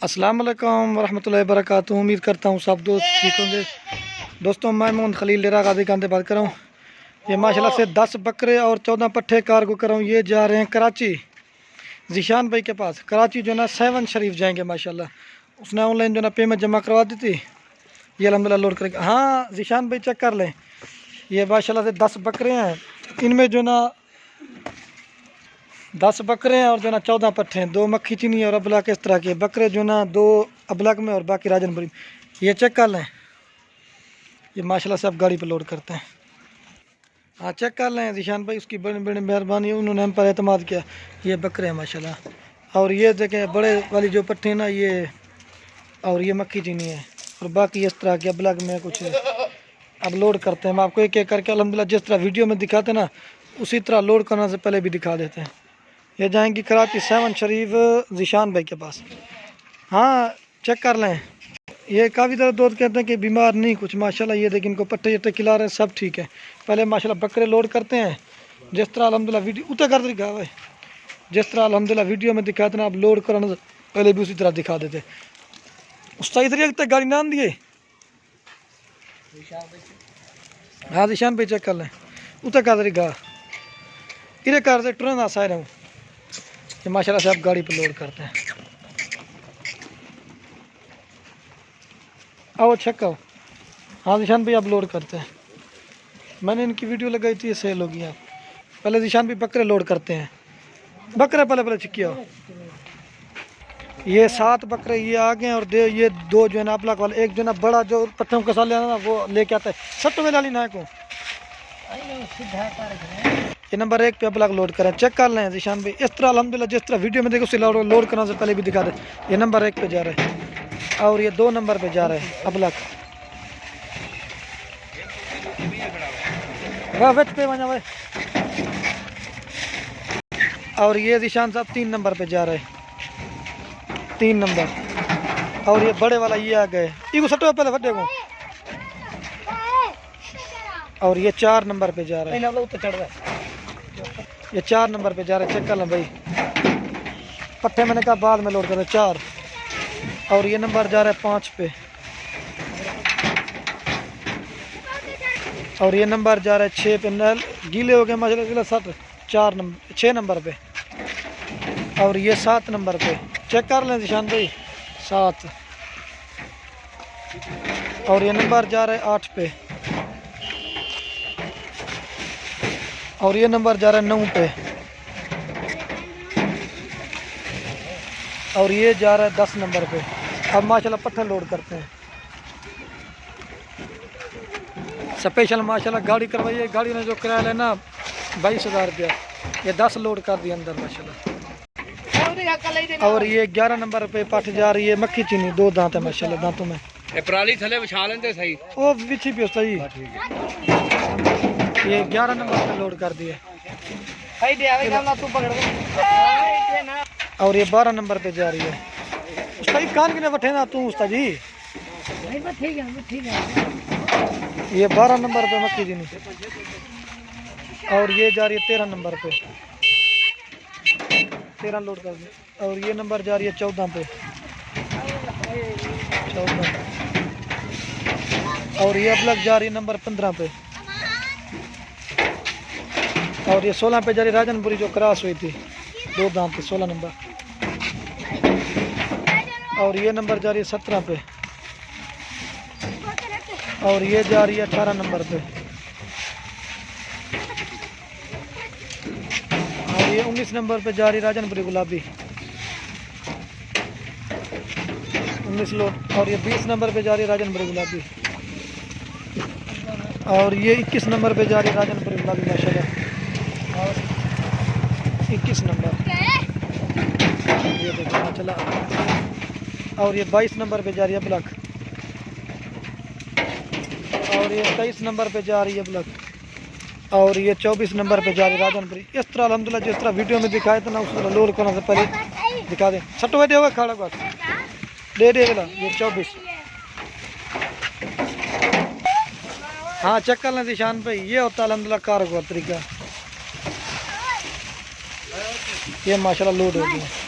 अस्सलाम वालेकुम वरहमतुल्लाहि वबरकातुहू। उम्मीद करता हूँ सब दोस्त ठीक होंगे। दोस्तों मैं मोहम्मद खलील डेरा गाजी खान से बात कर रहा हूँ। ये माशाल्लाह से 10 बकरे और 14 पट्ठे कार्गो कर रहा हूँ। ये जा रहे हैं कराची, जीशान भाई के पास। कराची जो ना 7 शरीफ जाएंगे माशाल्लाह। उसने ऑनलाइन जो ना पेमेंट जमा करवा दी थी। ये अल्हम्दुलिल्लाह लोड करेगा। हाँ जीशान भाई चेक कर लें। ये माशाल्लाह से 10 बकरे हैं। इनमें जो ना 10 बकरे हैं और जो ना 14 पट्ठे हैं। 2 मक्खी चीनी और अबलक इस तरह के बकरे जो ना 2 अबलक में और बाकी राजनपुरी। ये चेक कर लें। ये माशाल्लाह से आप गाड़ी पर लोड करते हैं। हाँ चेक कर लें जीशान भाई, उसकी बड़ी बड़ी मेहरबानी, उन्होंने हम पर एतमाद किया। ये बकरे हैं माशाल्लाह। और ये देखें बड़े वाली जो पट्ठे हैं ना ये, और ये मक्खी चीनी है और बाकी इस तरह के अबलक में कुछ है। अब लोड करते हैं। हम आपको एक एक करके अल्हम्दुलिल्लाह जिस तरह वीडियो में दिखाते हैं ना उसी तरह लोड करने से पहले भी दिखा देते हैं। ये जाएंगी कराची 7 शरीफ जीशान भाई के पास। हाँ चेक कर लें। ये काफ़ी तरह दोस्त कहते हैं कि बीमार नहीं कुछ माशाल्लाह। ये देखिए इनको पट्टे जट्टे खिला रहे हैं, सब ठीक है। पहले माशाल्लाह बकरे लोड करते हैं जिस तरह अल्हम्दुलिल्लाह वीडियो उतर कर दिखा हुआ है। जिस तरह अल्हम्दुलिल्लाह वीडियो में दिखाते ना आप लोड कराने से पहले भी उसी तरह दिखा देते। उस सही तरीके तक गाड़ी नाम दिए। हाँ जीशान भाई चेक कर लें। उतर कर तरीका इधर कर से ट्रेन आ रहा हूँ। ये माशाल्लाह से आप गाड़ी पर लोड करते हैं। आओ चेक आओ। हाँ जीशान भाई आप लोड करते हैं। मैंने इनकी वीडियो लगाई थी, ये सेल होगी। आप पहले जीशान भाई बकरे लोड करते हैं। बकरे पहले चिक्की आओ। ये 7 बकरे ये आ गए और ये 2 जो है ना अपलाक वाले, एक जो ना बड़ा जो पत्थरों का साल ना वो लेके आता है। सट्टो में डाली ना को ये नंबर 1 पे अपलाक लोड करें। चेक कर लें जीशान भाई। इस तरह अल्हम्दुलिल्लाह जिस तरह वीडियो में देखो उसे लोड करने से पहले भी दिखा दे। ये नंबर 1 पे जा रहा है और ये 2 नंबर पे जा रहा है अपलाक। वाह पे बना भाई। और ये जीशान साहब 3 नंबर पे जा रहे हैं, 3 नंबर। और ये बड़े वाला ये आ गए इको सटो पहले फटे को। और ये 4 नंबर पे जा रहा है। ये 4 नंबर पे जा रहा है। चेक कर लें भाई। पट्टे मैंने कहा बाद में लोड कर 4। और ये नंबर जा रहा है 5 पे। और ये नंबर जा रहा है 6 पे। नल गीले हो गए माशाल्लाह 7 4 नंबर 6 नंबर पे। और ये 7 नंबर पे। चेक कर लें जीशान भाई 7। और ये नंबर जा रहा है 8 पे। और ये नंबर जा रहा है 9 पे। और ये जा रहा है 10 नंबर पे। अब माशाल्लाह पत्थर लोड करते हैं। स्पेशल माशाल्लाह गाड़ी करवाइए। गाड़ी ने जो किराया लेना 22,000 रुपया। ये 10 लोड कर दिया अंदर माशाल्लाह। और ये 11 नंबर पे पट जा रही है मक्खी चीनी। 2 दांत है माशाल्लाह दांतों में। पराली थले बिछा लेंदे सही ओ पीछे भी होता जी। ये 11 नंबर पे लोड कर दिया। और ये 12 नंबर पे जा रही है। उसका ही कान किने बैठे ना तू उस्ताद जी। ये 12 नंबर पे मक्खी चीनी। और ये जा रही है 13 नंबर पे। 13 लोड कर दिया। और ये नंबर जा रही है 14 पे। 14। और ये अब लग जा रही है नंबर 15 पे। और ये 16 पे जा रही है राजनपुरी जो क्रॉस हुई थी 2 दांत पे 16 नंबर। और ये नंबर जा रही है 17 पे। और ये जा रही है 18 नंबर पे। और ये 19 नंबर पे जा रही है राजनपुरी गुलाबी 19 लोड। और ये 20 नंबर पे जा रही है राजनपुरी गुलाबी। और ये 21 नंबर पे जा रही है राजनपुरी गुलाबी माशाल्लाह। और 21 नंबर ये देखो चला। और ये 22 नंबर पे जा रही है ब्लैक। और ये 23 नंबर पे जा रही है ब्लैक। और ये 24 नंबर पे जा रही है राजनपुरी। इस तरह अल्हम्दुलिल्लाह जिस तरह वीडियो में दिखाए थे ना उस तरह लोड करने से पहले दिखा दें। सट्टो बैठे हुआ खड़ा बात दे वाला ये 24। हाँ चेक कर लें जीशान भाई। ये होता है अल्हम्दुलिल्लाह कार का तरीका। ये माशाल्लाह लोड हो गया।